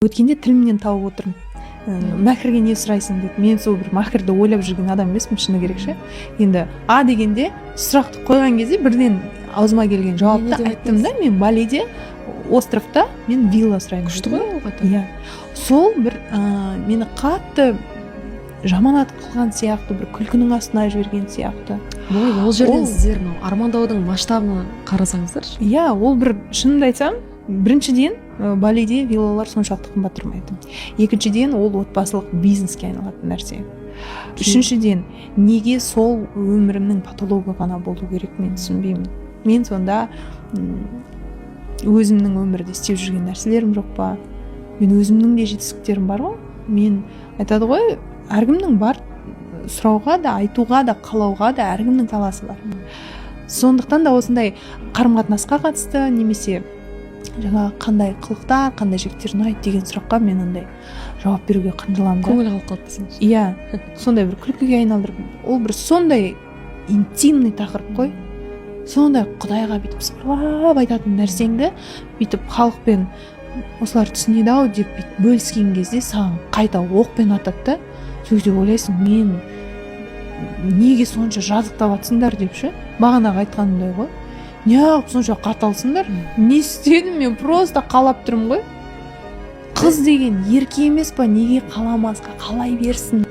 өткенде тілімнен тауып отырмын. Мәкірге не сұрайсың деді. Мен сол бір мәкірді ойлап жүрген адам емеспін, шыны керек ше. Енді а дегенде сұрақты қойған кезде бірден аузыма келген жауапты айттым да. Мен Балиде, островта мен вилла сұраймын. Күшті ғой ол қата. Иә. Сол бір мені қатты жаманат қылған сияқты, бір күлкінің астына жіберген сияқты. Ол жерден сіздер армандаудың масштабын қарасаңыздар. Иә, ол бір шынымды айтсам, біріншіден Балиде виллалар соншалықты қымбат тұрмайды. Екіншіден ол отбасылық бизнеске айналатын нәрсе. Үшіншіден, неге сол өмірімнің патологы ғана болу керек, мен түсінбеймін. Мен сонда өзімнің өмірде істеп жүрген нәрселерім жоқ па? Мен өзімнің де жетістіктерім бар ғой. Мен айтады ғой, әркімнің бар, сұрауға да, айтуға да, қалауға да әркімнің таласы бар. Сондықтан да осындай қарым-қатынасқа қатысты немесе жаңа қандай қылықтар, қандай жігіттер ұнайды деген сұраққа мен ондай жауап беруге қынжыламын. Көңіл қалып қалыптысың. Иә, сондай бір күлкіге айналдырып, ол бір сондай интимный тақырып қой. Сондай Құдайға бүйтіп сырлап айтатын нәрсеңді бүйтіп халықпен осылар түсінеді ау деп бөліскен кезде саған қайта оқпен атады да. Сөйтіп ойлайсың, мен неге сонша жазықтап атсыңдар деп ше. Бағанағы айтқанымдай ғой. Неғып сонша қаталсыңдар? Не істедім, мен просто қалап тұрмын ғой. Қыз деген ерке емес па, неге қаламасқа, қалай берсін?